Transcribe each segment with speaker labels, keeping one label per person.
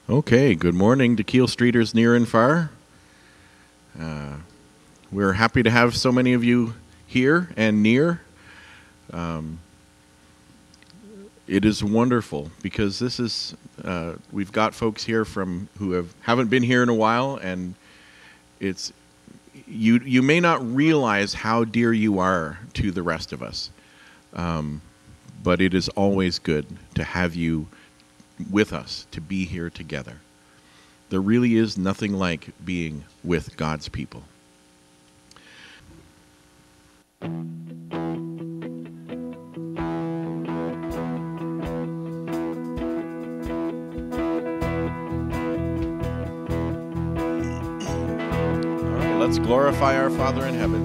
Speaker 1: Okay, good morning to Keele Streeters near and far. We're happy to have so many of you here and near. It is wonderful because this is we've got folks here from who haven't been here in a while, and it's you may not realize how dear you are to the rest of us, but it is always good to have you with us, to be here together. There really is nothing like being with God's people. All right, let's glorify our Father in heaven.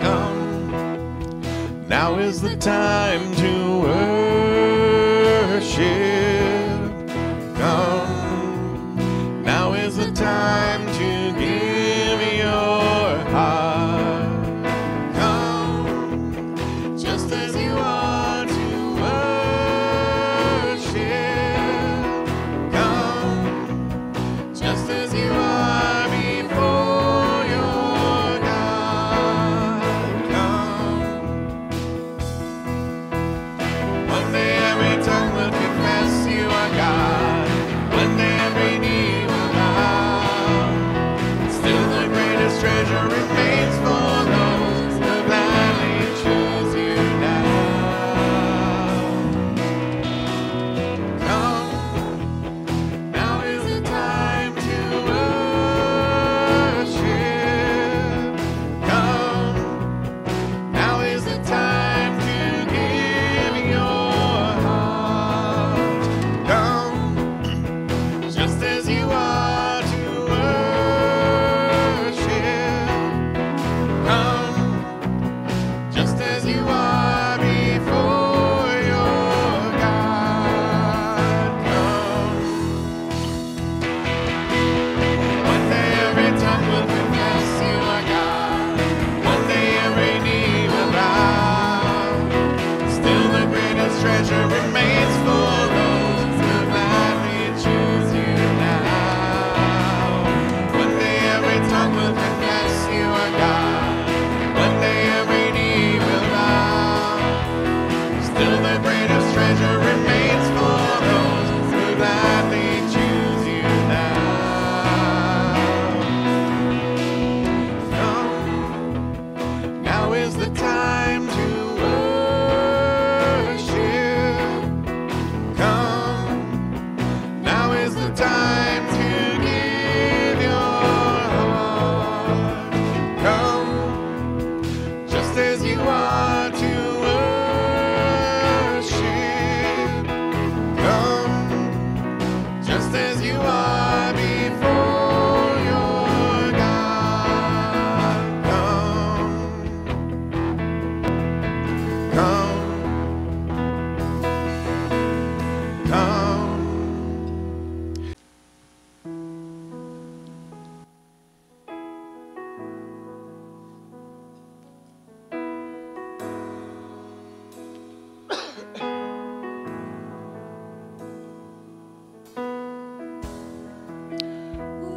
Speaker 1: Come, now is the time to worship. Come, now is the time to give your heart. Come, just as you are to worship. Come, just as you are before your God. Come, one day every tongue will confess you are God. One day every knee will bow. Still the greatest treasure remains for those who gladly choose you now. Come, now is the time to worship. Come, now is the time to give your heart. Come, just as you are to worship. Come, just as you are before your God. Come, one day every tongue will confess you are God. One day every knee will bow. Still the greatest treasure remains for those who gladly choose you now. One day every tongue will confess you are God. One day every knee will bow. Still the greatest treasure remains for those who gladly choose you now. Come, now is the time to worship. Come, now is the time to give your heart. Come, just as you are to worship. Come, just as you are before your God. Come, come.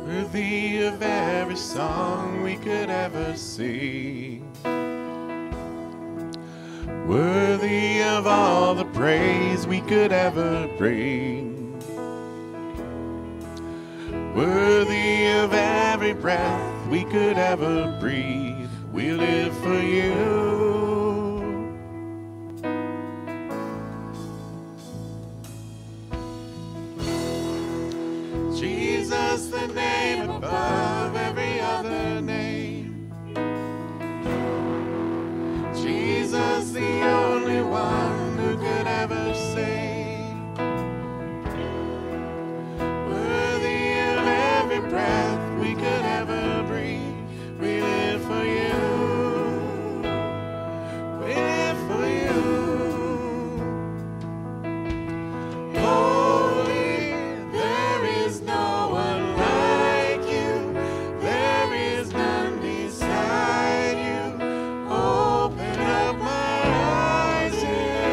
Speaker 1: Worthy of every song we could ever sing, worthy of all the praise we could ever bring, worthy of every breath we could ever breathe. We live for you. Jesus, the name above every other name. Jesus, the only one who could ever save. Worthy of every breath we could ever breathe. We live for you. We live for you. Holy, there is no one like you. There is none beside you. Open up my eyes and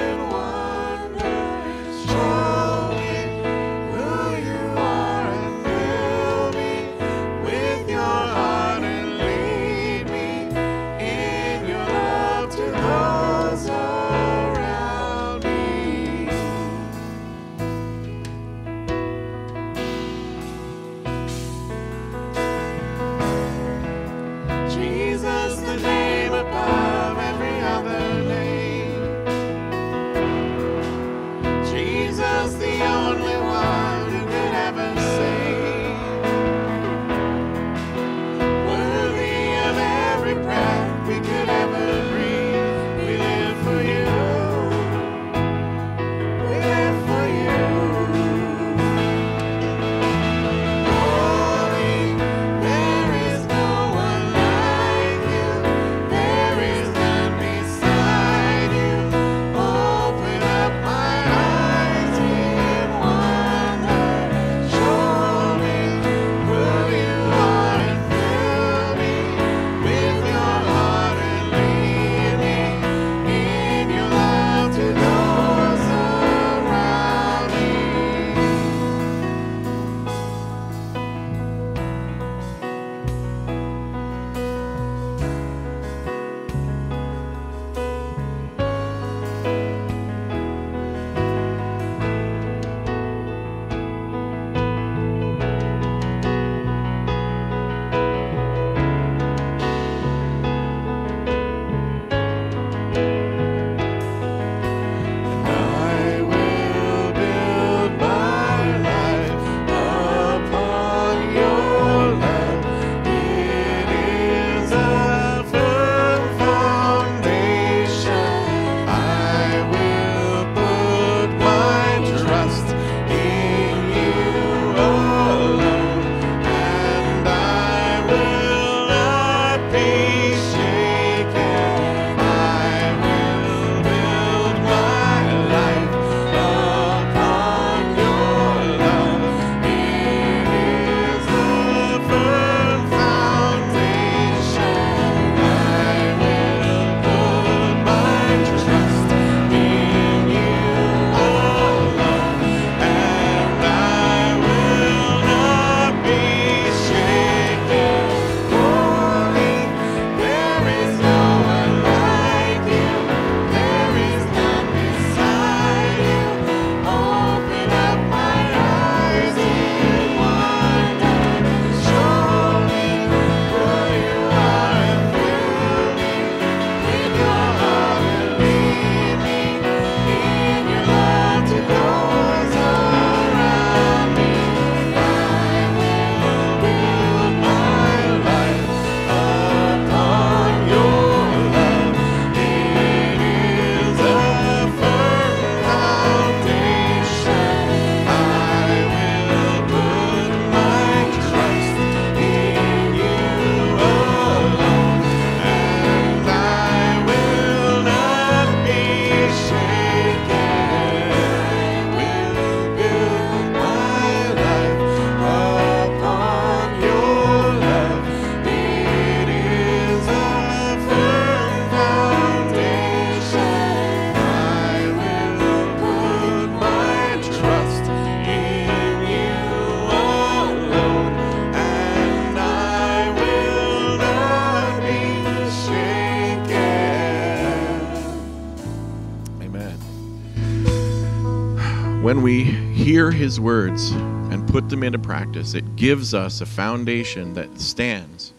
Speaker 1: When we hear his words and put them into practice, it gives us a foundation that stands.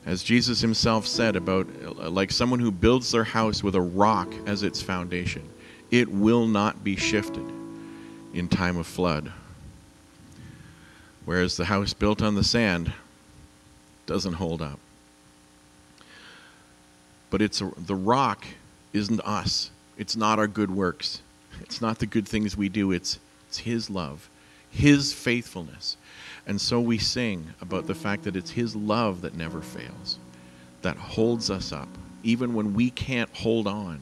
Speaker 1: As Jesus himself said about like someone who builds their house with a rock as its foundation, it will not be shifted in time of flood. Whereas the house built on the sand doesn't hold up. But the rock isn't us. It's not our good works. It's not the good things we do. It's his love, his faithfulness. And so we sing about the fact that it's his love that never fails, that holds us up, even when we can't hold on,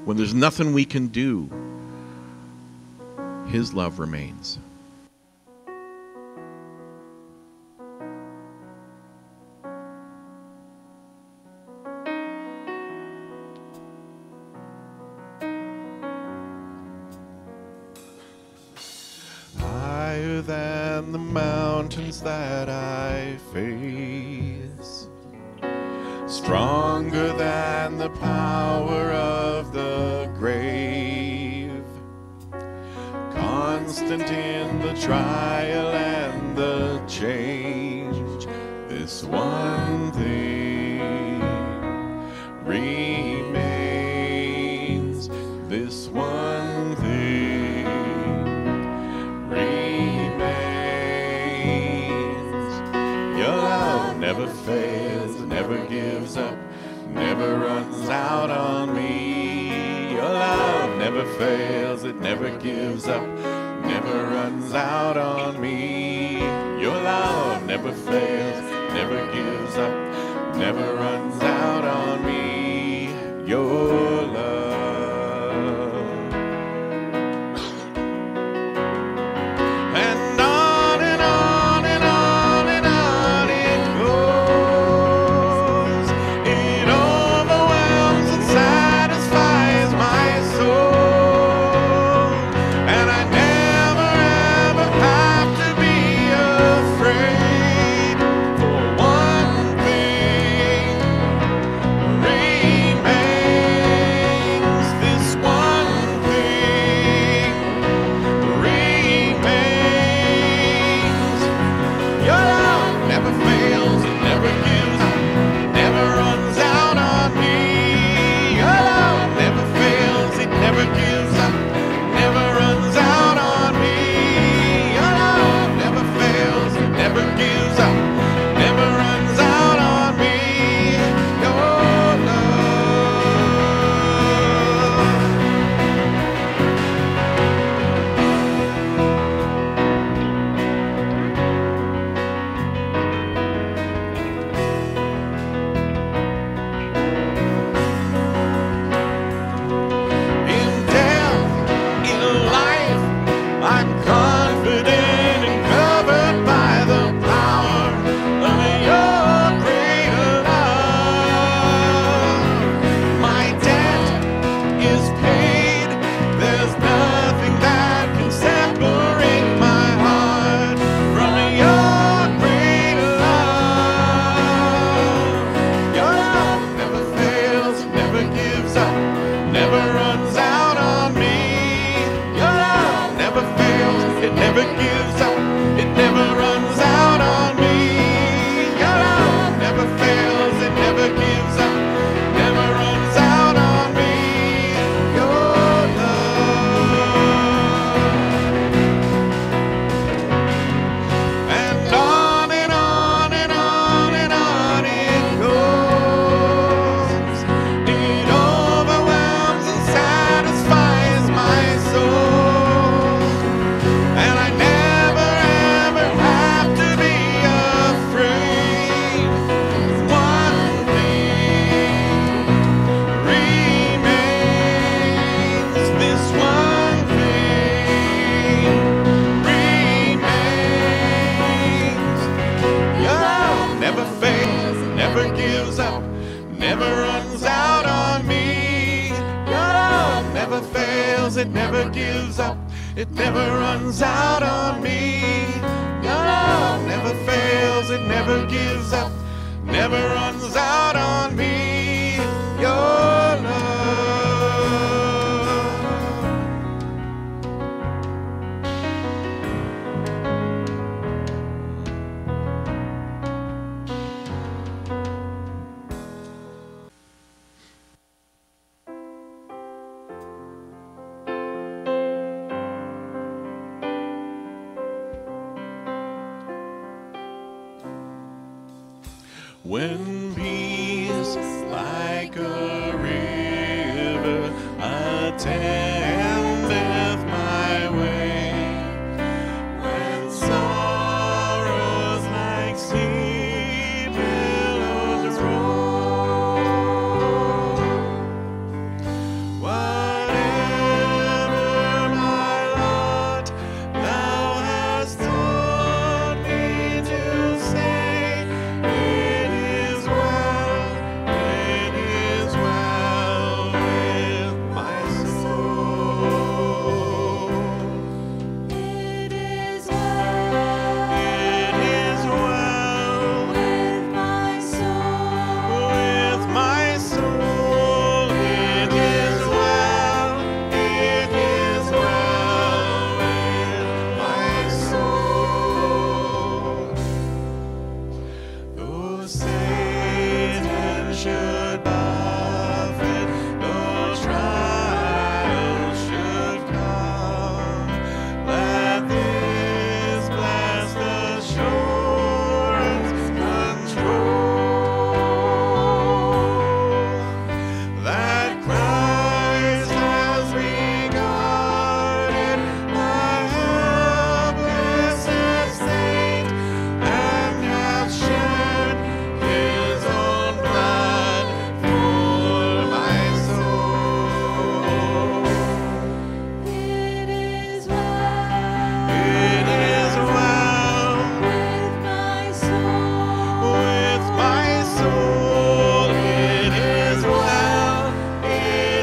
Speaker 1: when there's nothing we can do. His love remains. Higher than the mountains that I face, stronger than the power of the grave, constant in the trial and the change, this one thing remains, this one thing remains. Your love never fails, never gives up, never runs out on me. Your love never fails, it never gives up, never runs out on me. Your love never fails, never gives up, never runs out on me. Your love. And on and on and on and on it goes. It overwhelms and satisfies my soul. And I never ever have to be afraid. For one thing remains, this one thing remains. Your love never fails, it never gives up, never runs out on me. Your love never fails, it never gives up, never runs out on me. Your love never fails, it never gives up, never runs out on me. Your love. In death, in life, I'm confident and covered by the power of your greater love. My debt is paid, there's nothing that can separate my heart from your greater love. Your love never fails, never gives up, never runs out on me. Your love never fails, it never gives up, it never runs out on me. Your love never fails, it never gives up, never runs out on me. Your love. And on and on and on and on it goes. It overwhelms and satisfies my soul. And I never ever have to be afraid. One thing remains, this one thing remains. Your love never fails, never gives up, never runs out on me. Your love never fails, it never gives up, it never runs out on me. Your love never fails, it never gives up, never runs out on me. Your love. when peace like a river attendeth my way, when sorrows like sea billows roll, whatever my lot, thou hast taught me to say, it is well with my soul.
Speaker 2: It is well
Speaker 1: It is well
Speaker 2: with my soul.
Speaker 1: with my soul. It is well with my soul. Though Satan should buffet, though trials should come, let this blessed assurance control, that Christ has regarded my helpless estate, and hath shed his own blood for my soul.
Speaker 2: It is well
Speaker 1: It is well
Speaker 2: with my soul.
Speaker 1: with my soul. It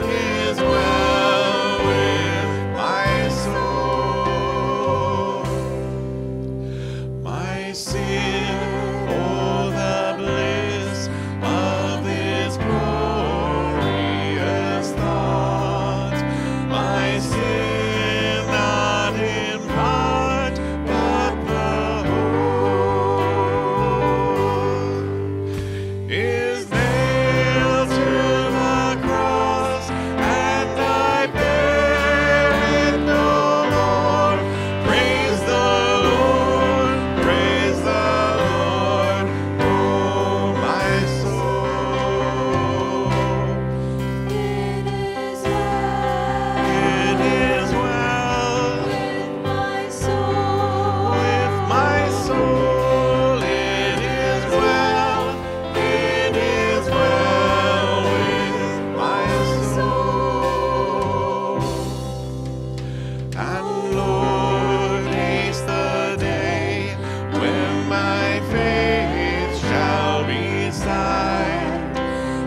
Speaker 1: is well with my soul. My sin, oh the bliss of this glorious thought, my sin not in part but the whole, is nailed to the cross, and I bear it no more. Praise the Lord, oh my soul.
Speaker 2: It is well
Speaker 1: It is well
Speaker 2: with my soul.
Speaker 1: with my soul. It is well with my soul. And Lord, haste the day when my faith shall be sight,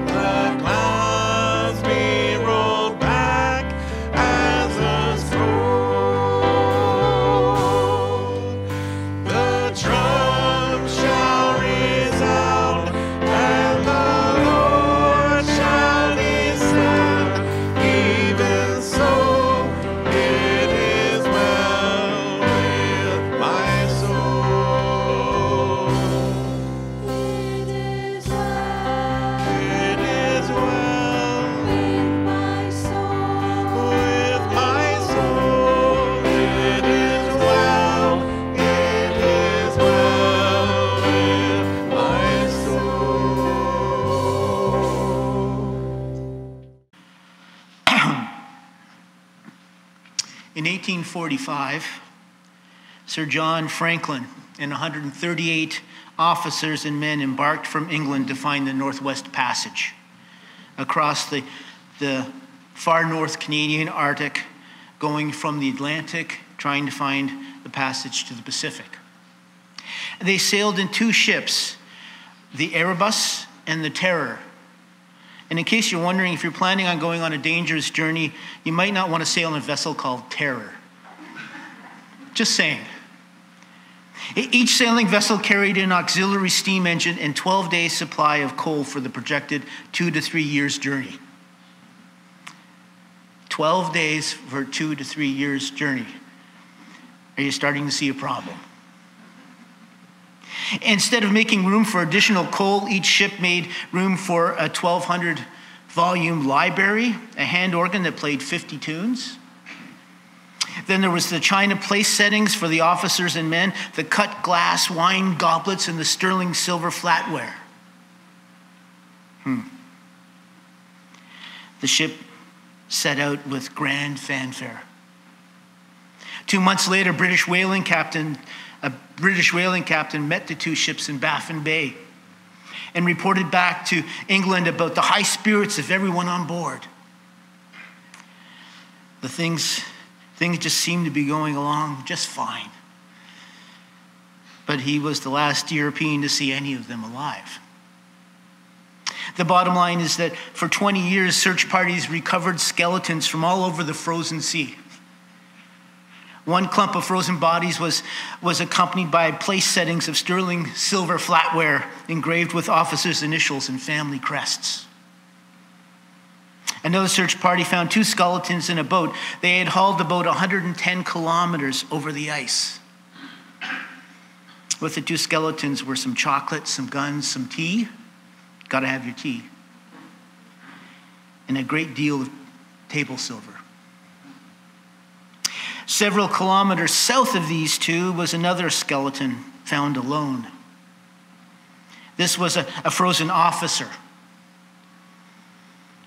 Speaker 1: the clouds be rolled back as a scroll, the trump shall resound, and the Lord shall descend. Even so, it is well with my soul.
Speaker 2: It is well
Speaker 1: It is well
Speaker 2: with my soul.
Speaker 1: with my soul. It is well with my soul.
Speaker 3: In 1845, Sir John Franklin and 138 officers and men embarked from England to find the Northwest Passage across the far north Canadian Arctic, going from the Atlantic, trying to find the passage to the Pacific. They sailed in two ships, the Erebus and the Terror. And in case you're wondering, if you're planning on going on a dangerous journey, you might not want to sail in a vessel called Terror. Just saying. Each sailing vessel carried an auxiliary steam engine and 12 days supply of coal for the projected 2 to 3 years journey. 12 days for 2 to 3 years journey. Are you starting to see a problem? Instead of making room for additional coal, each ship made room for a 1,200 volume library, a hand organ that played 50 tunes. Then there was the china place settings for the officers and men, the cut glass wine goblets, and the sterling silver flatware. The ship set out with grand fanfare. 2 months later, a British whaling captain met the two ships in Baffin Bay and reported back to England about the high spirits of everyone on board. The things just seemed to be going along just fine. But he was the last European to see any of them alive. The bottom line is that for 20 years, search parties recovered skeletons from all over the frozen sea. One clump of frozen bodies was accompanied by place settings of sterling silver flatware engraved with officers' initials and family crests. Another search party found 2 skeletons in a boat. They had hauled the boat 110 kilometers over the ice. With the 2 skeletons were some chocolate, some guns, some tea. Got to have your tea. And a great deal of table silver. Several kilometers south of these 2 was another skeleton found alone. This was a frozen officer.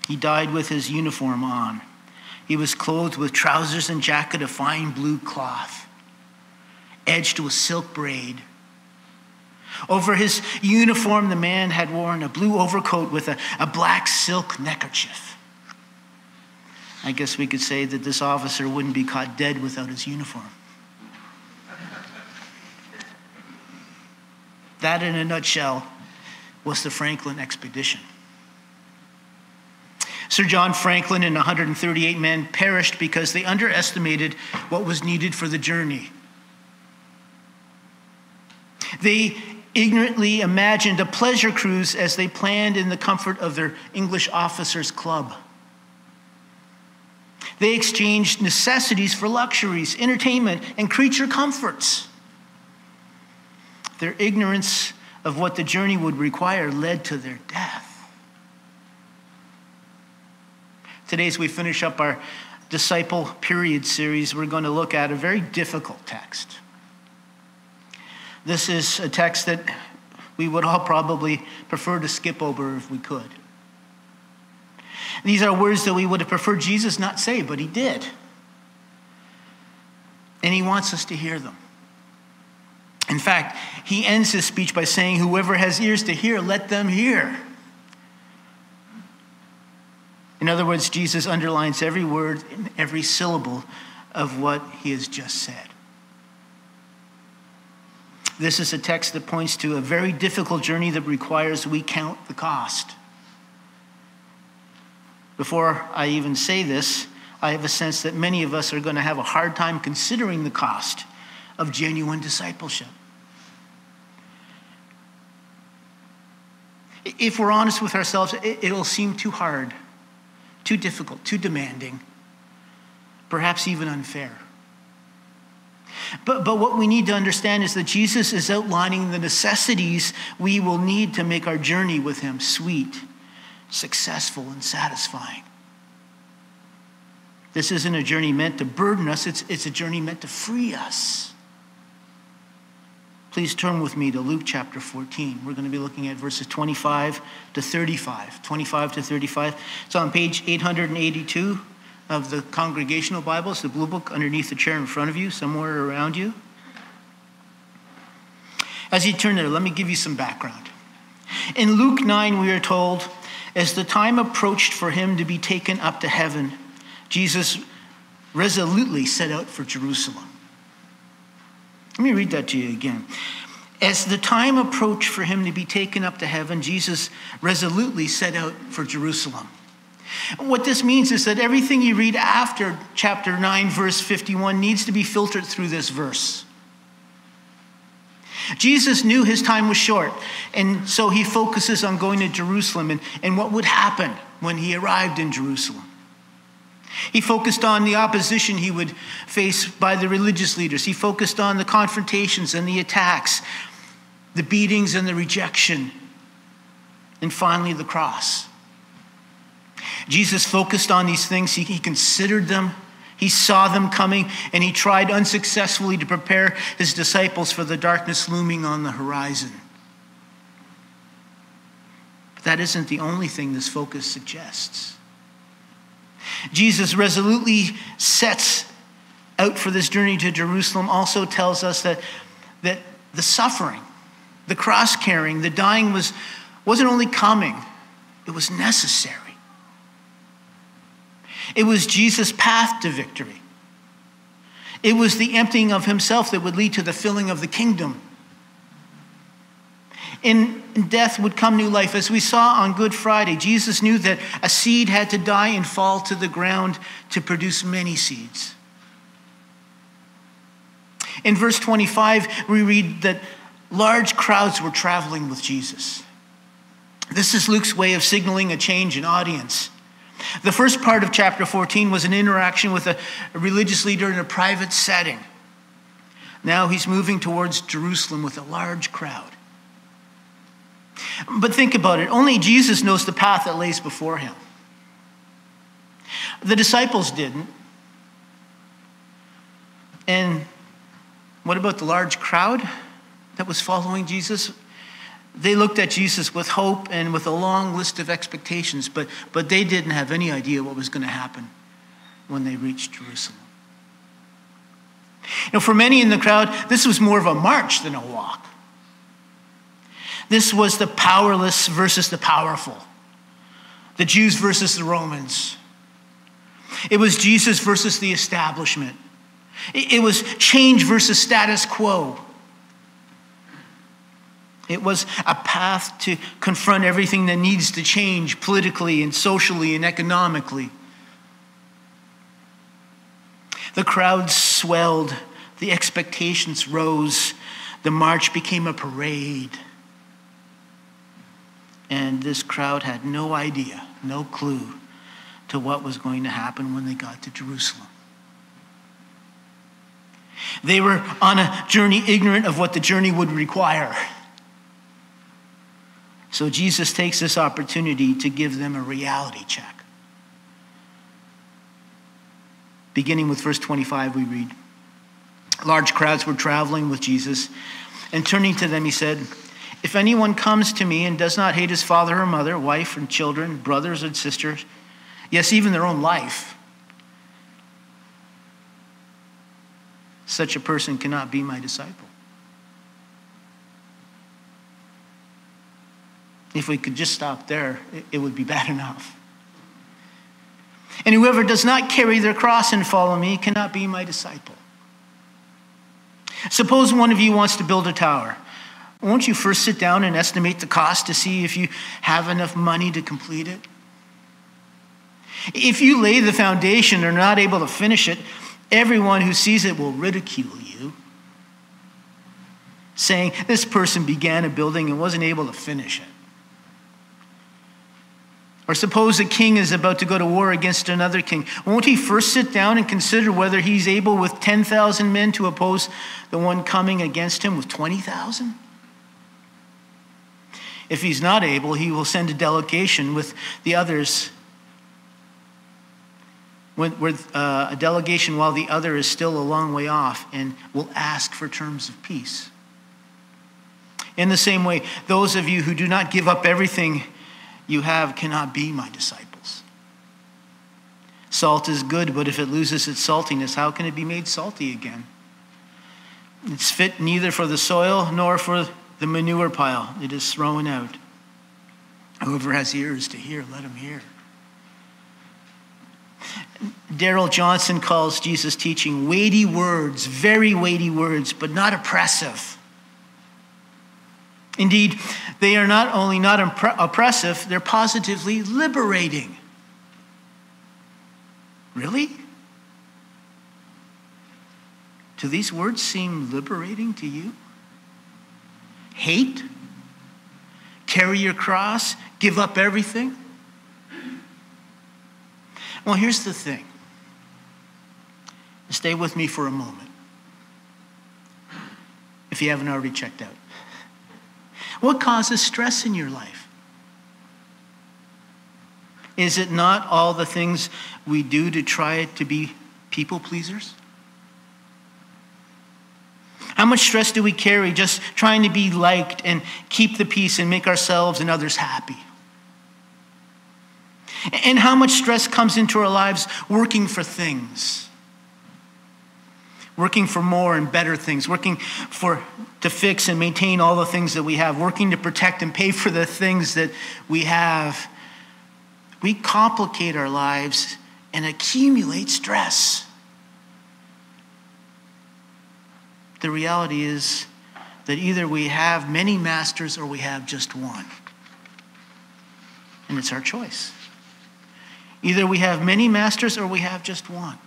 Speaker 3: He died with his uniform on. He was clothed with trousers and jacket of fine blue cloth, edged with silk braid. Over his uniform, the man had worn a blue overcoat with a black silk neckerchief. I guess we could say that this officer wouldn't be caught dead without his uniform. That, in a nutshell, was the Franklin expedition. Sir John Franklin and 138 men perished because they underestimated what was needed for the journey. They ignorantly imagined a pleasure cruise as they planned in the comfort of their English officers' club. They exchanged necessities for luxuries, entertainment, and creature comforts. Their ignorance of what the journey would require led to their death. Today, as we finish up our Disciple Period series, we're going to look at a very difficult text. This is a text that we would all probably prefer to skip over if we could. These are words that we would have preferred Jesus not say, but he did. And he wants us to hear them. In fact, he ends his speech by saying, "Whoever has ears to hear, let them hear." In other words, Jesus underlines every word and every syllable of what he has just said. This is a text that points to a very difficult journey that requires we count the cost. Before I even say this, I have a sense that many of us are going to have a hard time considering the cost of genuine discipleship. If we're honest with ourselves, it'll seem too hard, too difficult, too demanding, perhaps even unfair. But what we need to understand is that Jesus is outlining the necessities we will need to make our journey with him sweet, successful, and satisfying. This isn't a journey meant to burden us, it's a journey meant to free us. Please turn with me to Luke chapter 14. We're going to be looking at verses 25 to 35. 25 to 35. It's on page 882 of the Congregational Bibles, the blue book underneath the chair in front of you, somewhere around you. As you turn there, let me give you some background. In Luke 9, we are told, as the time approached for him to be taken up to heaven, Jesus resolutely set out for Jerusalem. Let me read that to you again. As the time approached for him to be taken up to heaven, Jesus resolutely set out for Jerusalem. What this means is that everything you read after chapter 9, verse 51 needs to be filtered through this verse. Jesus knew his time was short, and so he focuses on going to Jerusalem and what would happen when he arrived in Jerusalem. He focused on the opposition he would face by the religious leaders. He focused on the confrontations and the attacks, the beatings and the rejection, and finally the cross. Jesus focused on these things. He considered them. He saw them coming, and he tried unsuccessfully to prepare his disciples for the darkness looming on the horizon. that isn't the only thing this focus suggests. Jesus resolutely sets out for this journey to Jerusalem also tells us that the suffering, the cross carrying, the dying wasn't only coming, it was necessary. It was Jesus' path to victory. It was the emptying of himself that would lead to the filling of the kingdom. In death would come new life. As we saw on Good Friday, Jesus knew that a seed had to die and fall to the ground to produce many seeds. In verse 25, we read that large crowds were traveling with Jesus. This is Luke's way of signaling a change in audience. The first part of chapter 14 was an interaction with a religious leader in a private setting. Now he's moving towards Jerusalem with a large crowd. But think about it. Only Jesus knows the path that lays before him. The disciples didn't. And what about the large crowd that was following Jesus? They looked at Jesus with hope and with a long list of expectations, but they didn't have any idea what was going to happen when they reached Jerusalem. For many in the crowd, this was more of a march than a walk. This was the powerless versus the powerful, the Jews versus the Romans. It was Jesus versus the establishment. It was change versus status quo. It was a path to confront everything that needs to change politically and socially and economically. The crowd swelled. The expectations rose. The march became a parade. And this crowd had no idea, no clue to what was going to happen when they got to Jerusalem. They were on a journey ignorant of what the journey would require. So Jesus takes this opportunity to give them a reality check. Beginning with verse 25, we read, large crowds were traveling with Jesus, and turning to them, he said, if anyone comes to me and does not hate his father or mother, wife and children, brothers and sisters, yes, even their own life, such a person cannot be my disciple. If we could just stop there, it would be bad enough. And whoever does not carry their cross and follow me cannot be my disciple. Suppose one of you wants to build a tower. Won't you first sit down and estimate the cost to see if you have enough money to complete it? If you lay the foundation and are not able to finish it, everyone who sees it will ridicule you, saying, this person began a building and wasn't able to finish it. Or suppose a king is about to go to war against another king. Won't he first sit down and consider whether he's able with 10,000 men to oppose the one coming against him with 20,000? If he's not able, he will send a delegation with the others, with a delegation while the other is still a long way off, and will ask for terms of peace. In the same way, those of you who do not give up everything you have cannot be my disciples. Salt is good, but if it loses its saltiness, how can it be made salty again? It's fit neither for the soil nor for the manure pile. It is thrown out. Whoever has ears to hear, let him hear. Darrell Johnson calls Jesus' teaching weighty words, very weighty words, but not oppressive. Indeed, they are not only not oppressive, they're positively liberating. Really? Do these words seem liberating to you? Hate? Carry your cross? Give up everything? Well, here's the thing. Stay with me for a moment, if you haven't already checked out. What causes stress in your life? Is it not all the things we do to try to be people pleasers? How much stress do we carry just trying to be liked and keep the peace and make ourselves and others happy? And how much stress comes into our lives working for things. Working for more and better things. Working to fix and maintain all the things that we have. Working to protect and pay for the things that we have. We complicate our lives and accumulate stress. The reality is that either we have many masters or we have just one. And it's our choice. Either we have many masters or we have just one.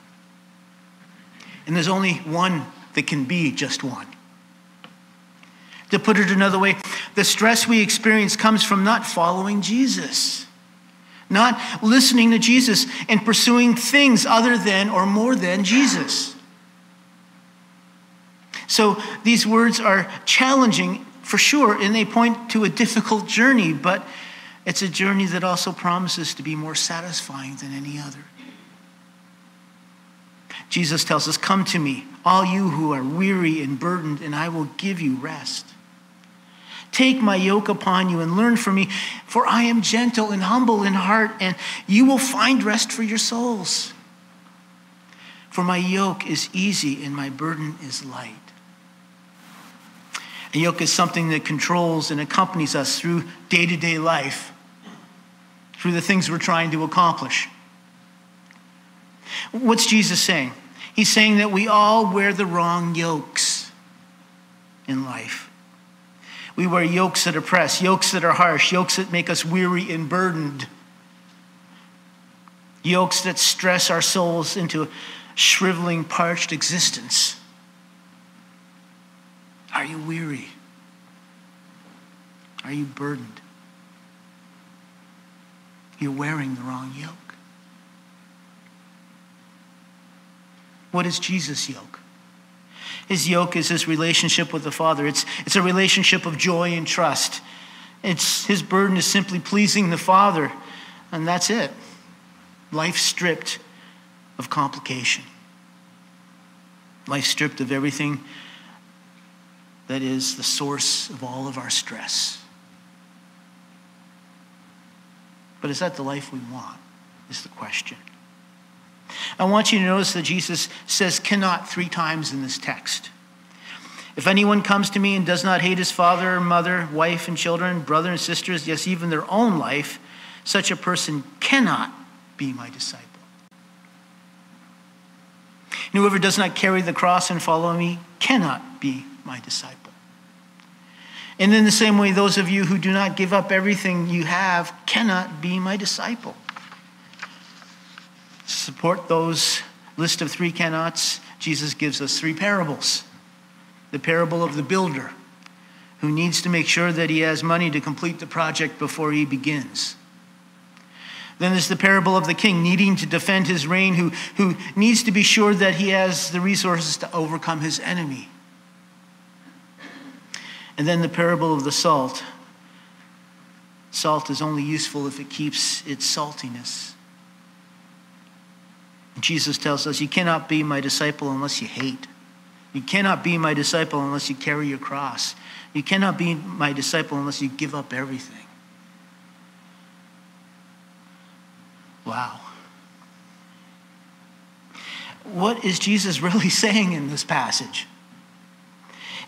Speaker 3: And there's only one that can be just one. To put it another way, the stress we experience comes from not following Jesus. Not listening to Jesus and pursuing things other than or more than Jesus. So these words are challenging for sure, and they point to a difficult journey, but it's a journey that also promises to be more satisfying than any other. Jesus tells us, "Come to me, all you who are weary and burdened, and I will give you rest. Take my yoke upon you and learn from me, for I am gentle and humble in heart, and you will find rest for your souls. For my yoke is easy and my burden is light." A yoke is something that controls and accompanies us through day-to-day life, through the things we're trying to accomplish. What's Jesus saying? He's saying that we all wear the wrong yokes in life. We wear yokes that oppress, yokes that are harsh, yokes that make us weary and burdened, yokes that stress our souls into a shriveling, parched existence. Are you weary? Are you burdened? You're wearing the wrong yoke. What is Jesus' yoke? His yoke is his relationship with the Father. It's a relationship of joy and trust. His burden is simply pleasing the Father, and that's it. Life stripped of complication. Life stripped of everything that is the source of all of our stress. But is that the life we want, is the question. I want you to notice that Jesus says "cannot" 3 times in this text. If anyone comes to me and does not hate his father or mother, wife and children, brother and sisters, yes, even their own life, such a person cannot be my disciple. And whoever does not carry the cross and follow me cannot be my disciple. And in the same way, those of you who do not give up everything you have cannot be my disciple. To support those list of 3 cannots, Jesus gives us 3 parables. The parable of the builder, who needs to make sure that he has money to complete the project before he begins. Then there's the parable of the king needing to defend his reign, who needs to be sure that he has the resources to overcome his enemy. And then the parable of the salt. Salt is only useful if it keeps its saltiness. And Jesus tells us, you cannot be my disciple unless you hate. You cannot be my disciple unless you carry your cross. You cannot be my disciple unless you give up everything. Wow. What is Jesus really saying in this passage?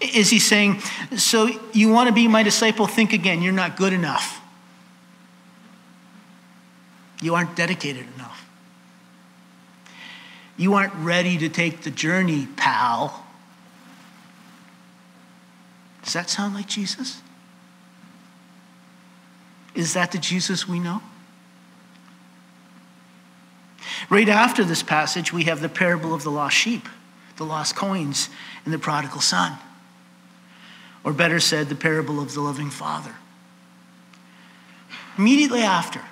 Speaker 3: Is he saying, so you want to be my disciple? Think again. You're not good enough. You aren't dedicated enough. You aren't ready to take the journey, pal. Does that sound like Jesus? Is that the Jesus we know? Right after this passage, we have the parable of the lost sheep, the lost coins, and the prodigal son. Or better said, the parable of the loving father. Immediately after,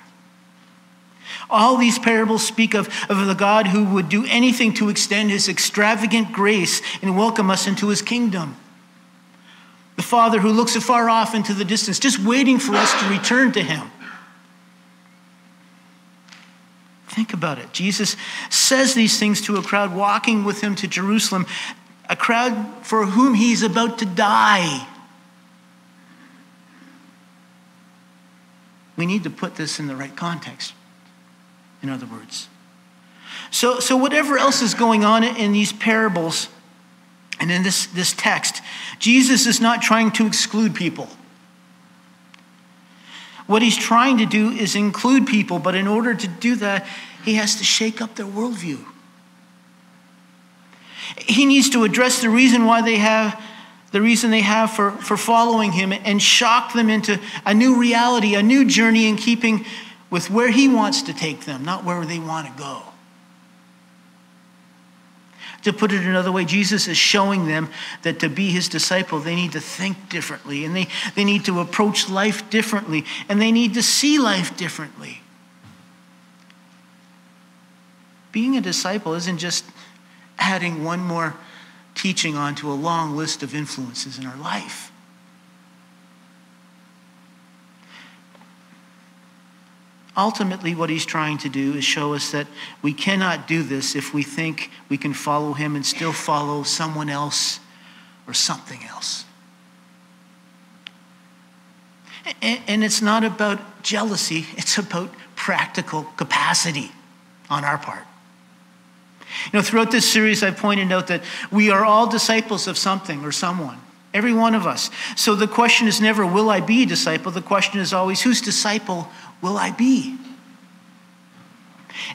Speaker 3: all these parables speak of the God who would do anything to extend his extravagant grace and welcome us into his kingdom. The Father who looks afar off into the distance, just waiting for us to return to him. Think about it. Jesus says these things to a crowd walking with him to Jerusalem, a crowd for whom he's about to die. We need to put this in the right context. in other words. So whatever else is going on in these parables and in this text, Jesus is not trying to exclude people. What he's trying to do is include people, but in order to do that, he has to shake up their worldview. He needs to address the reason they have for following him and shock them into a new reality, a new journey in keeping with where he wants to take them, not where they want to go. To put it another way, Jesus is showing them that to be his disciple, they need to think differently, and they need to approach life differently, and they need to see life differently. Being a disciple isn't just adding one more teaching onto a long list of influences in our life. Ultimately, what he's trying to do is show us that we cannot do this if we think we can follow him and still follow someone else or something else. And it's not about jealousy, it's about practical capacity on our part. Throughout this series, I pointed out that we are all disciples of something or someone, every one of us. So the question is never, will I be a disciple? The question is always, whose disciple will I be?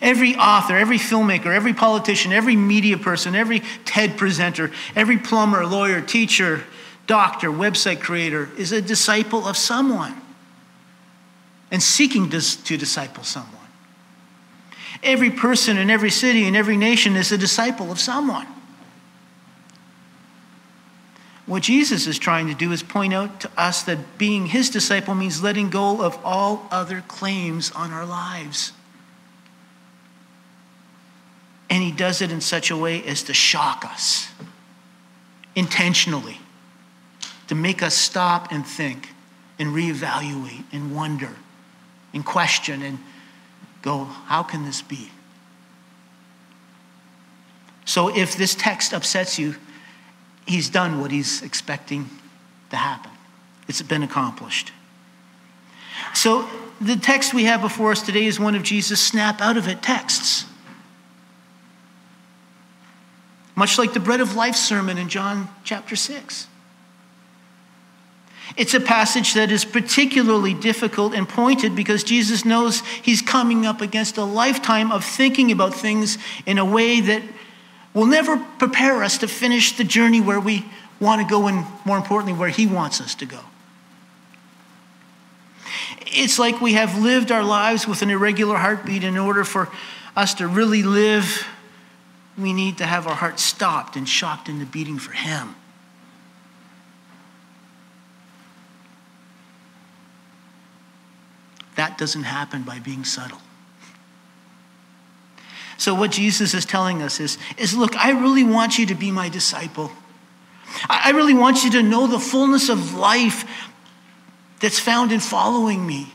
Speaker 3: Every author, every filmmaker, every politician, every media person, every TED presenter, every plumber, lawyer, teacher, doctor, website creator is a disciple of someone and seeking to disciple someone. Every person in every city and every nation is a disciple of someone. What Jesus is trying to do is point out to us that being his disciple means letting go of all other claims on our lives. And he does it in such a way as to shock us intentionally, to make us stop and think and reevaluate and wonder and question and go, how can this be? So if this text upsets you, he's done what he's expecting to happen. It's been accomplished. So the text we have before us today is one of Jesus' snap out of it texts. Much like the bread of life sermon in John chapter 6. It's a passage that is particularly difficult and pointed because Jesus knows he's coming up against a lifetime of thinking about things in a way that will never prepare us to finish the journey where we want to go and, more importantly, where he wants us to go. It's like we have lived our lives with an irregular heartbeat. In order for us to really live, we need to have our heart stopped and shocked into beating for him. That doesn't happen by being subtle. So what Jesus is telling us is look, I really want you to be my disciple. I really want you to know the fullness of life that's found in following me.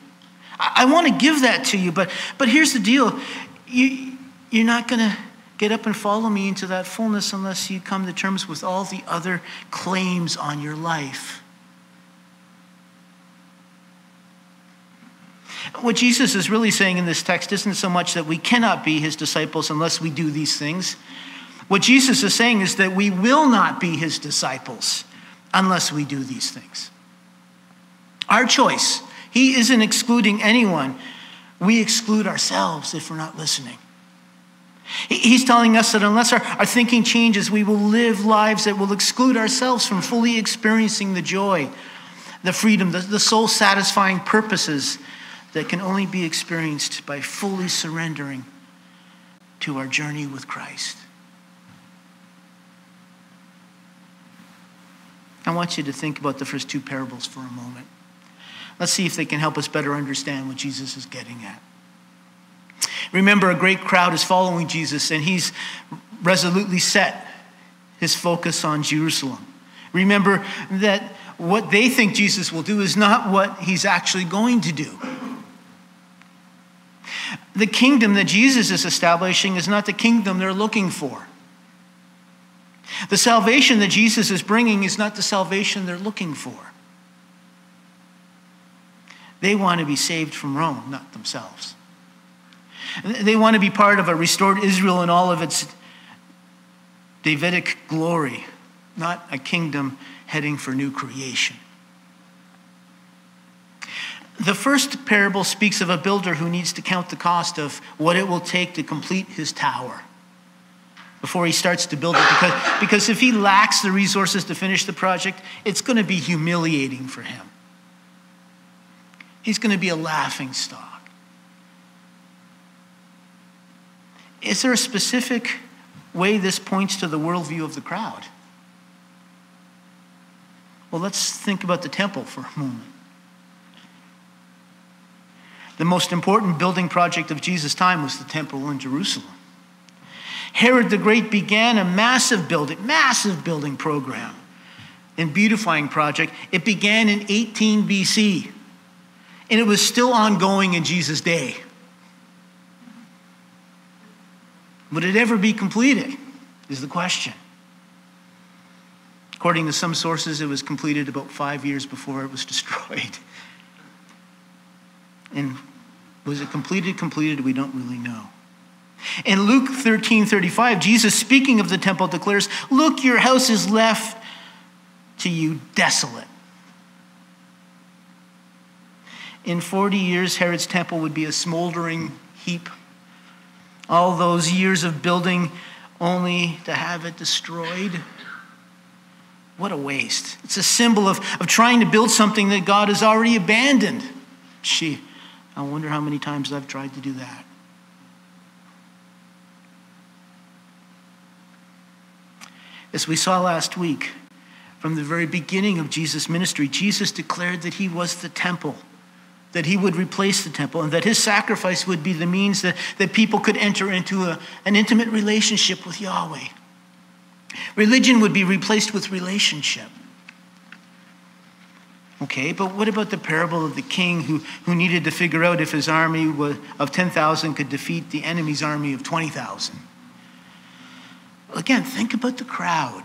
Speaker 3: I want to give that to you, but here's the deal. You're not going to get up and follow me into that fullness unless you come to terms with all the other claims on your life. What Jesus is really saying in this text isn't so much that we cannot be his disciples unless we do these things. What Jesus is saying is that we will not be his disciples unless we do these things. Our choice. He isn't excluding anyone. We exclude ourselves if we're not listening. He's telling us that unless our thinking changes, we will live lives that will exclude ourselves from fully experiencing the joy, the freedom, the soul-satisfying purposes that can only be experienced by fully surrendering to our journey with Christ. I want you to think about the first two parables for a moment. Let's see if they can help us better understand what Jesus is getting at. Remember, a great crowd is following Jesus, and he's resolutely set his focus on Jerusalem. Remember that what they think Jesus will do is not what he's actually going to do. The kingdom that Jesus is establishing is not the kingdom they're looking for. The salvation that Jesus is bringing is not the salvation they're looking for. They want to be saved from Rome, not themselves. They want to be part of a restored Israel in all of its Davidic glory, not a kingdom heading for new creation. The first parable speaks of a builder who needs to count the cost of what it will take to complete his tower before he starts to build it. Because if he lacks the resources to finish the project, it's going to be humiliating for him. He's going to be a laughing stock. Is there a specific way this points to the worldview of the crowd? Well, let's think about the temple for a moment. The most important building project of Jesus' time was the temple in Jerusalem. Herod the Great began a massive building program and beautifying project. It began in 18 BC, and it was still ongoing in Jesus' day. Would it ever be completed, is the question. According to some sources, it was completed about 5 years before it was destroyed. And was it completed? We don't really know. In Luke 13:35, Jesus, speaking of the temple, declares, "Look, your house is left to you desolate." In 40 years, Herod's temple would be a smoldering heap. All those years of building only to have it destroyed. What a waste. It's a symbol of trying to build something that God has already abandoned. Gee, I wonder how many times I've tried to do that. As we saw last week, from the very beginning of Jesus' ministry, Jesus declared that he was the temple, that he would replace the temple, and that his sacrifice would be the means that people could enter into an intimate relationship with Yahweh. Religion would be replaced with relationship. Okay, but what about the parable of the king who needed to figure out if his army of 10,000 could defeat the enemy's army of 20,000? Again, think about the crowd.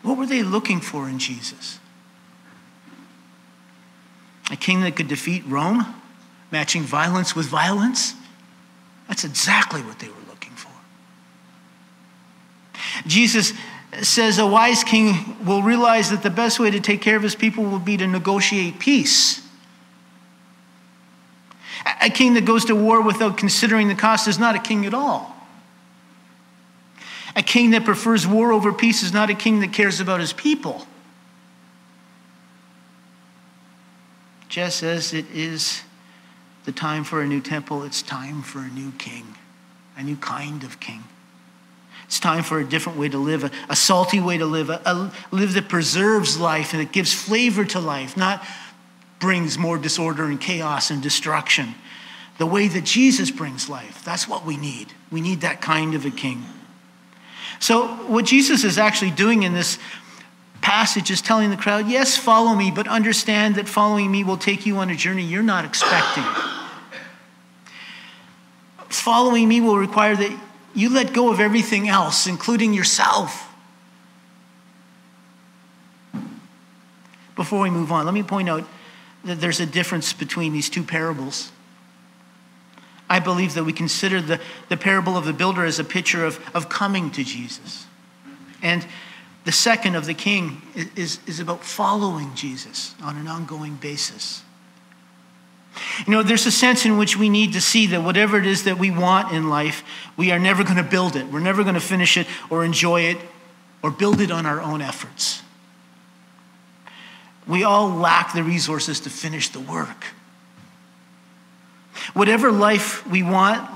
Speaker 3: What were they looking for in Jesus? A king that could defeat Rome, matching violence with violence? That's exactly what they were looking for. Jesus says a wise king will realize that the best way to take care of his people will be to negotiate peace. A king that goes to war without considering the cost is not a king at all. A king that prefers war over peace is not a king that cares about his people. Just as it is the time for a new temple, it's time for a new king, a new kind of king. It's time for a different way to live, a salty way to live, a live that preserves life and that gives flavor to life, not brings more disorder and chaos and destruction. The way that Jesus brings life, that's what we need. We need that kind of a king. So what Jesus is actually doing in this passage is telling the crowd, yes, follow me, but understand that following me will take you on a journey you're not expecting. Following me will require that you let go of everything else, including yourself. Before we move on, let me point out that there's a difference between these two parables. I believe that we consider the parable of the builder as a picture of coming to Jesus. And the second of the king is about following Jesus on an ongoing basis. You know, there's a sense in which we need to see that whatever it is that we want in life, we are never going to build it. We're never going to finish it or enjoy it or build it on our own efforts. We all lack the resources to finish the work. Whatever life we want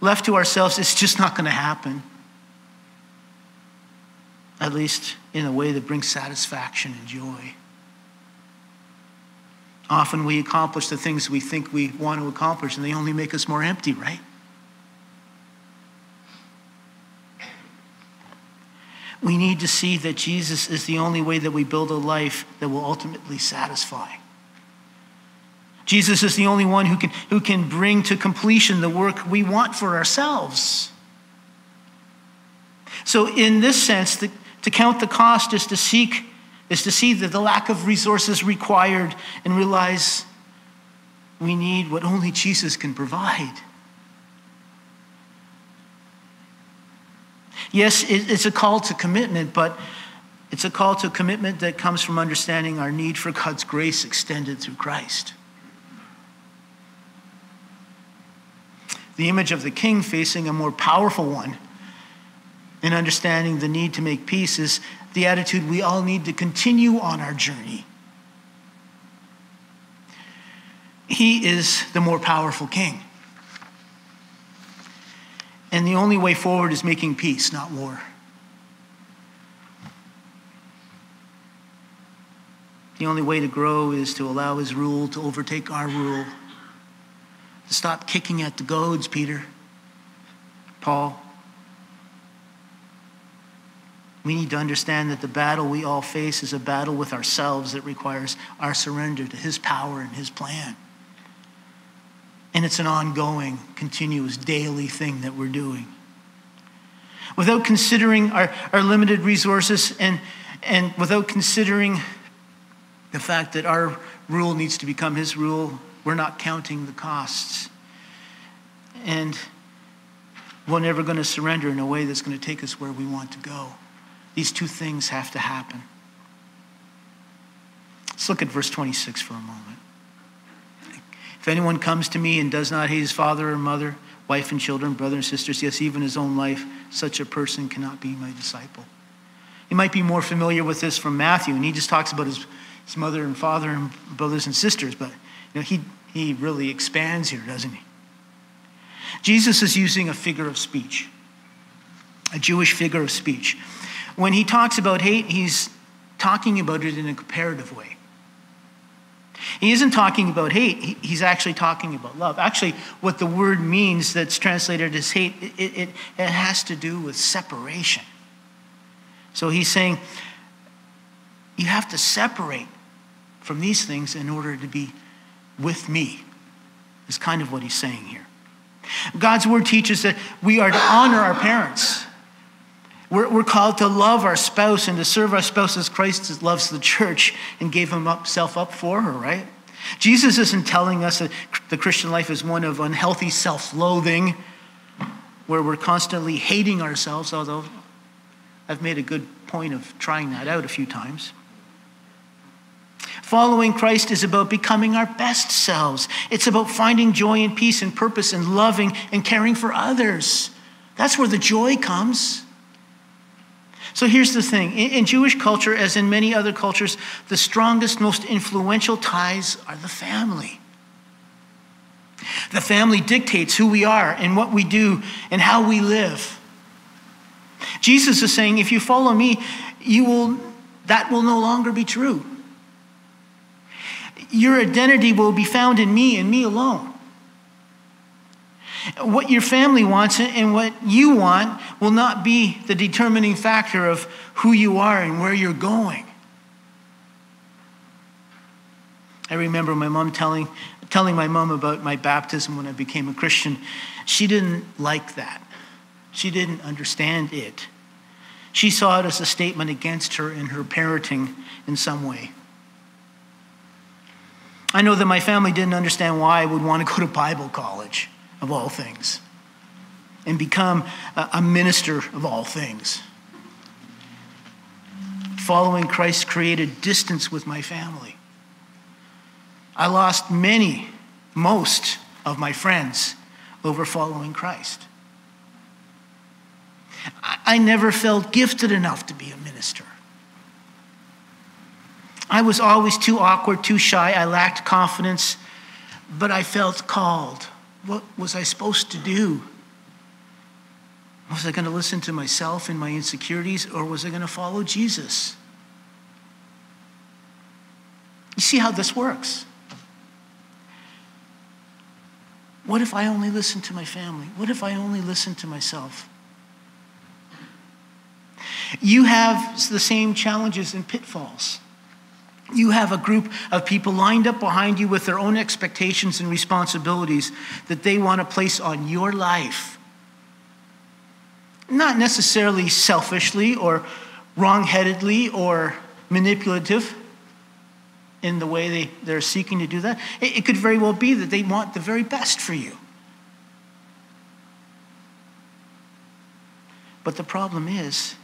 Speaker 3: left to ourselves, it's just not going to happen. At least in a way that brings satisfaction and joy. Often we accomplish the things we think we want to accomplish, and they only make us more empty, right? We need to see that Jesus is the only way that we build a life that will ultimately satisfy. Jesus is the only one who can bring to completion the work we want for ourselves. So in this sense, to count the cost is to see that the lack of resources required and realize We need what only Jesus can provide. Yes, it's a call to commitment, but it's a call to commitment that comes from understanding our need for God's grace extended through Christ. The image of the king facing a more powerful one and understanding the need to make peace is the attitude we all need to continue on our journey. He is the more powerful king. And the only way forward is making peace, not war. The only way to grow is to allow his rule to overtake our rule. To stop kicking at the goads, Peter, Paul. We need to understand that the battle we all face is a battle with ourselves that requires our surrender to his power and his plan. And it's an ongoing, continuous, daily thing that we're doing. Without considering our limited resources and without considering the fact that our rule needs to become his rule, we're not counting the costs. And we're never going to surrender in a way that's going to take us where we want to go. These two things have to happen. Let's look at verse 26 for a moment. If anyone comes to me and does not hate his father or mother, wife and children, brother and sisters, yes, even his own life, such a person cannot be my disciple. You might be more familiar with this from Matthew, and he just talks about his mother and father and brothers and sisters, but he really expands here, doesn't he? Jesus is using a figure of speech, a Jewish figure of speech. When he talks about hate, he's talking about it in a comparative way. He isn't talking about hate, he's actually talking about love. Actually, what the word means that's translated as hate, it has to do with separation. So he's saying, you have to separate from these things in order to be with me, is kind of what he's saying here. God's word teaches that we are to honor our parents. We're called to love our spouse and to serve our spouse as Christ loves the church and gave himself up for her, right? Jesus isn't telling us that the Christian life is one of unhealthy self-loathing, where we're constantly hating ourselves, although I've made a good point of trying that out a few times. Following Christ is about becoming our best selves. It's about finding joy and peace and purpose and loving and caring for others. That's where the joy comes. So here's the thing. In Jewish culture, as in many other cultures, the strongest, most influential ties are the family. The family dictates who we are and what we do and how we live. Jesus is saying, if you follow me, that will no longer be true. Your identity will be found in me and me alone. What your family wants and what you want will not be the determining factor of who you are and where you're going. I remember my mom telling my mom about my baptism when I became a Christian. She didn't like that. She didn't understand it. She saw it as a statement against her in her parenting in some way. I know that my family didn't understand why I would want to go to Bible college, of all things, and become a minister of all things. Following Christ created distance with my family. I lost most of my friends over following Christ. I never felt gifted enough to be a minister. I was always too awkward, too shy. I lacked confidence, but I felt called. What was I supposed to do? Was I going to listen to myself and my insecurities, or was I going to follow Jesus? You see how this works? What if I only listened to my family? What if I only listened to myself? You have the same challenges and pitfalls. You have a group of people lined up behind you with their own expectations and responsibilities that they want to place on your life. Not necessarily selfishly or wrong-headedly or manipulative. in the way they're seeking to do that. It could very well be that they want the very best for you. But the problem is,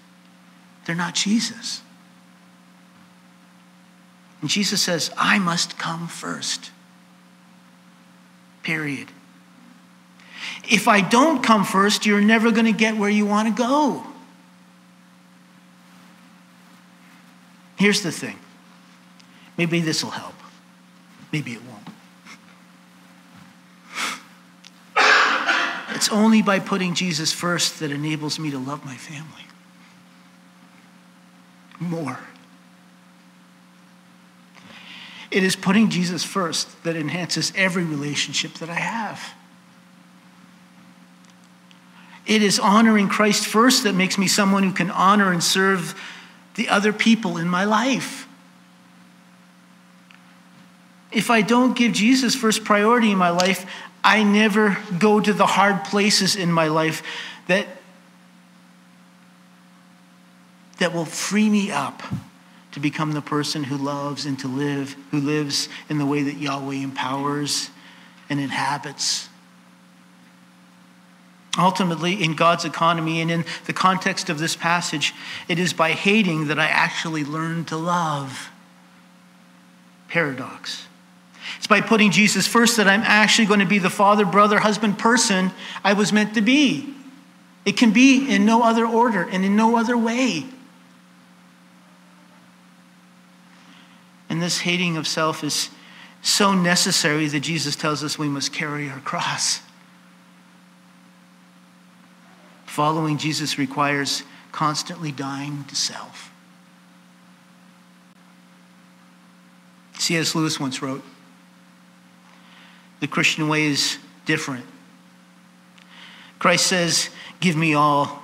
Speaker 3: they're not Jesus. And Jesus says, I must come first. Period. If I don't come first, you're never going to get where you want to go. Here's the thing. Maybe this will help. Maybe it won't. It's only by putting Jesus first that enables me to love my family more. It is putting Jesus first that enhances every relationship that I have. It is honoring Christ first that makes me someone who can honor and serve the other people in my life. If I don't give Jesus first priority in my life, I never go to the hard places in my life that will free me up to become the person who loves and who lives in the way that Yahweh empowers and inhabits. Ultimately, in God's economy and in the context of this passage, it is by hating that I actually learn to love. Paradox. It's by putting Jesus first that I'm actually going to be the father, brother, husband person I was meant to be. It can be in no other order and in no other way. And this hating of self is so necessary that Jesus tells us we must carry our cross. Following Jesus requires constantly dying to self. C.S. Lewis once wrote, the Christian way is different. Christ says, give me all.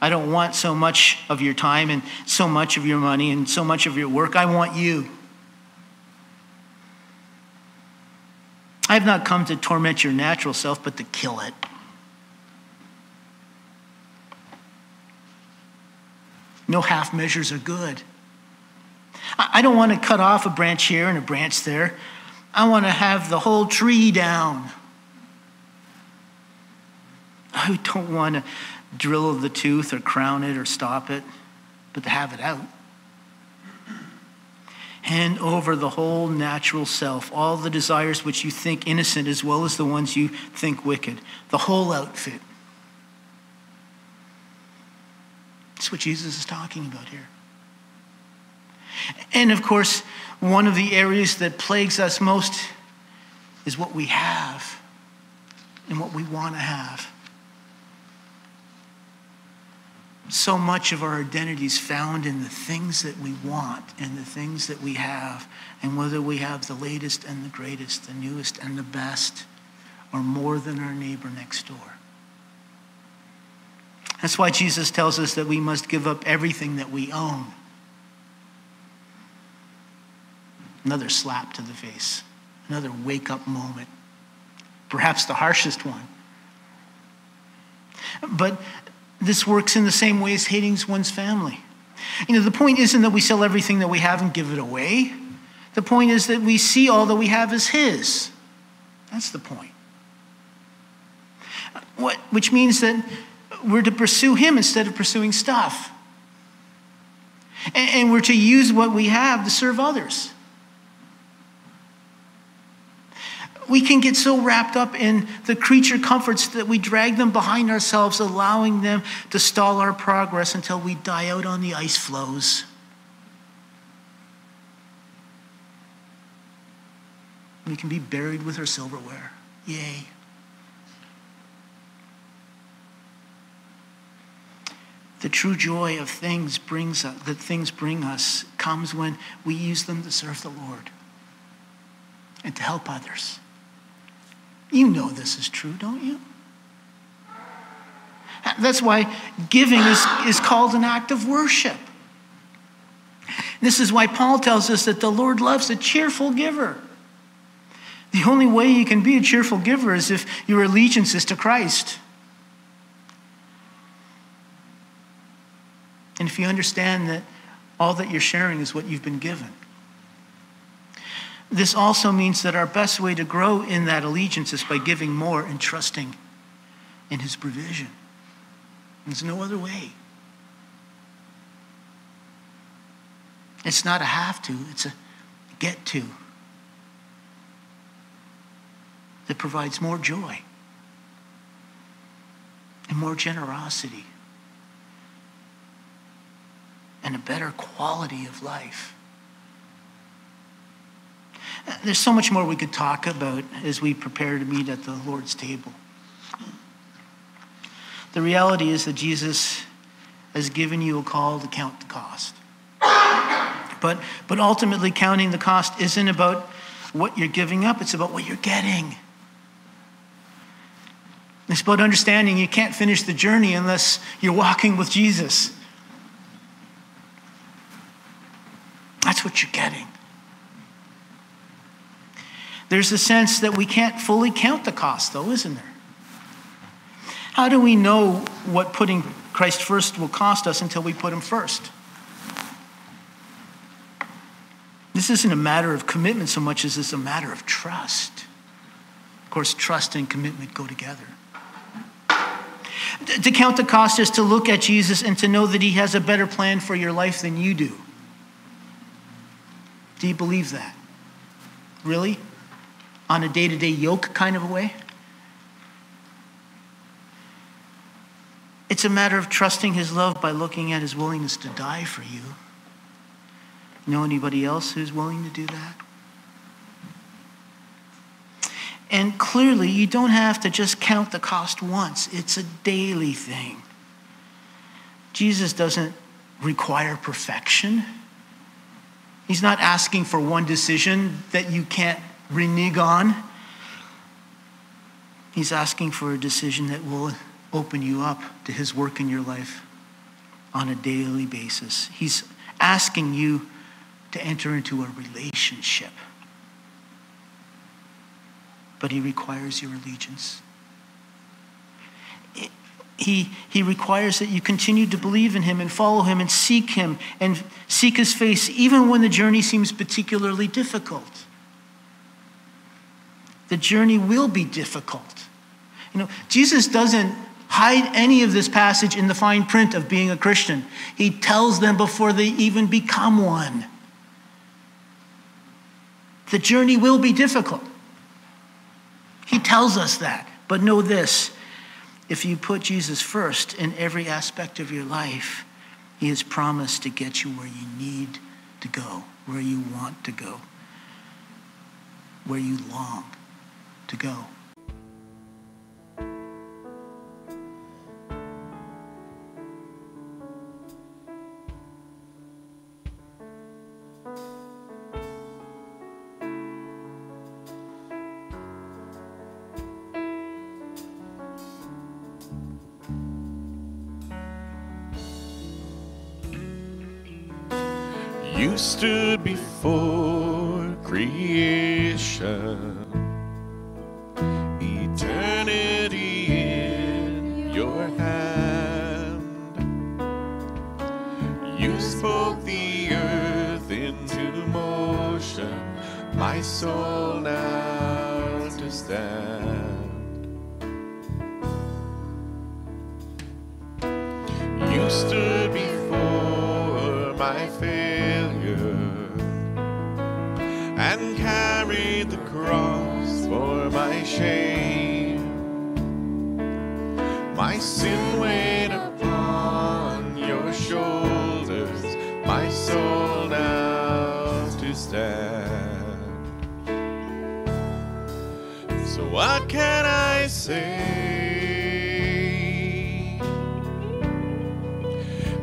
Speaker 3: I don't want so much of your time and so much of your money and so much of your work. I want you. I have not come to torment your natural self, but to kill it. No half measures are good. I don't want to cut off a branch here and a branch there. I want to have the whole tree down. I don't want to drill the tooth or crown it or stop it, but to have it out. Hand over the whole natural self, all the desires which you think innocent as well as the ones you think wicked, the whole outfit. That's what Jesus is talking about here. And of course, one of the areas that plagues us most is what we have and what we want to have. So much of our identity is found in the things that we want and the things that we have, and whether we have the latest and the greatest, the newest and the best, or more than our neighbor next door. That's why Jesus tells us that we must give up everything that we own. Another slap to the face, another wake-up moment, perhaps the harshest one. But this works in the same way as hating one's family. The point isn't that we sell everything that we have and give it away. The point is that we see all that we have as His. That's the point. Which means that we're to pursue Him instead of pursuing stuff. And we're to use what we have to serve others. We can get so wrapped up in the creature comforts that we drag them behind ourselves, allowing them to stall our progress until we die out on the ice floes. We can be buried with our silverware. Yay. The true joy of things bring us comes when we use them to serve the Lord and to help others. You know this is true, don't you? That's why giving is called an act of worship. This is why Paul tells us that the Lord loves a cheerful giver. The only way you can be a cheerful giver is if your allegiance is to Christ. And if you understand that all that you're sharing is what you've been given. This also means that our best way to grow in that allegiance is by giving more and trusting in his provision. There's no other way. It's not a have to, it's a get to that provides more joy and more generosity and a better quality of life. There's so much more we could talk about as we prepare to meet at the Lord's table. The reality is that Jesus has given you a call to count the cost. But ultimately, counting the cost isn't about what you're giving up, it's about what you're getting. It's about understanding you can't finish the journey unless you're walking with Jesus. That's what you're getting. There's a sense that we can't fully count the cost, though, isn't there? How do we know what putting Christ first will cost us until we put him first? This isn't a matter of commitment so much as it's a matter of trust. Of course, trust and commitment go together. To count the cost is to look at Jesus and to know that he has a better plan for your life than you do. Do you believe that? Really? On a day-to-day yoke kind of a way? It's a matter of trusting his love by looking at his willingness to die for you. Know anybody else who's willing to do that? And clearly, you don't have to just count the cost once. It's a daily thing. Jesus doesn't require perfection. He's not asking for one decision that you can't renege on. He's asking for a decision that will open you up to his work in your life on a daily basis. He's asking you to enter into a relationship. But he requires your allegiance. He requires that you continue to believe in him and follow him and seek his face even when the journey seems particularly difficult. The journey will be difficult. Jesus doesn't hide any of this passage in the fine print of being a Christian. He tells them before they even become one. The journey will be difficult. He tells us that. But know this, if you put Jesus first in every aspect of your life, he has promised to get you where you need to go, where you want to go, where you long to go.
Speaker 1: You stood before creation, eternity in your hand. You spoke the earth into motion, my soul now to stand. You stood before my failure and carried the cross for my shame. My sin weighed upon your shoulders, my soul now to stand. So what can I say?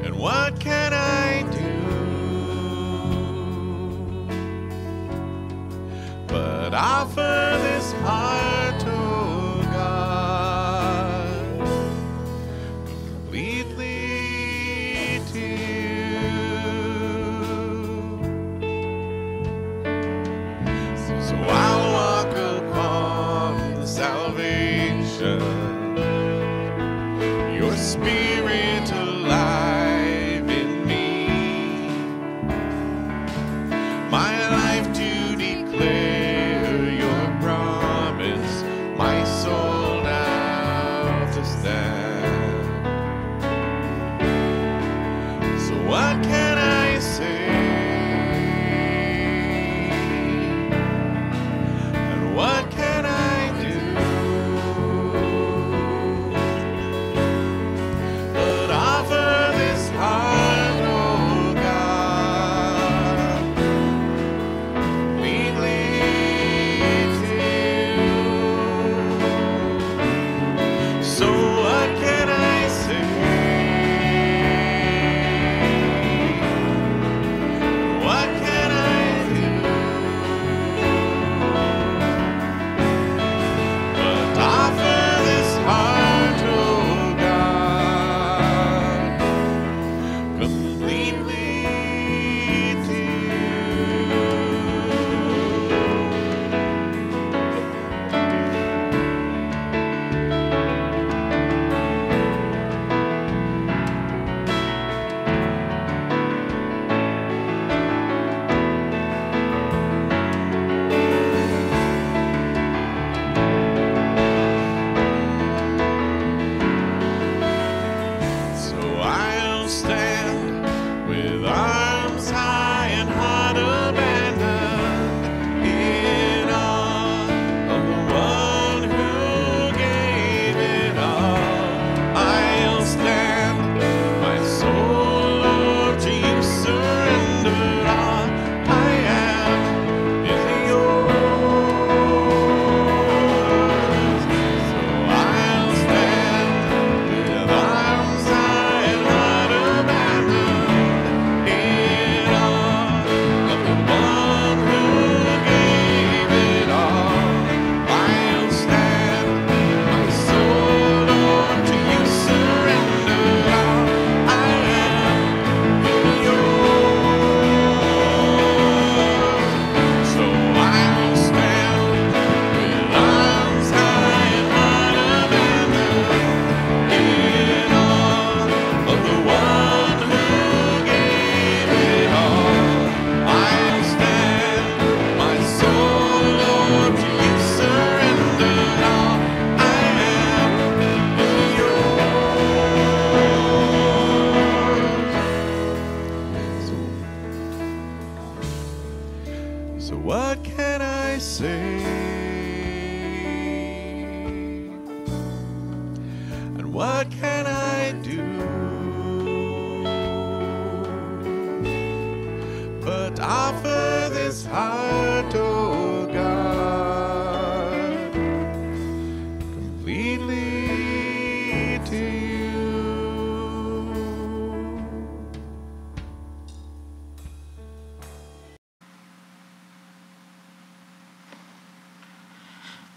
Speaker 1: And what can I do? But offer this heart, oh God, completely to you. So I'll walk upon salvation, your spirit alive in me, my life to declare can I do but offer this heart, oh God, completely to you?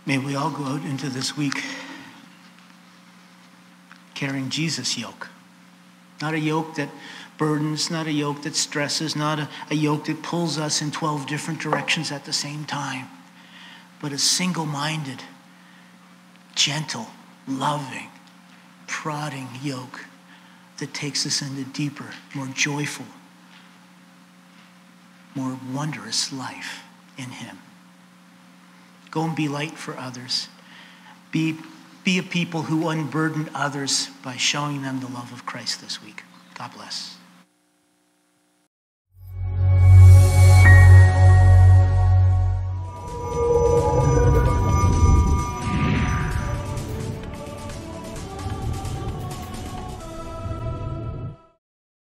Speaker 3: May we all go out into this week carrying Jesus' yoke. Not a yoke that burdens, not a yoke that stresses, not a yoke that pulls us in 12 different directions at the same time, but a single-minded, gentle, loving, prodding yoke that takes us into deeper, more joyful, more wondrous life in him. Go and be light for others. Be a people who unburden others by showing them the love of Christ this week. God bless.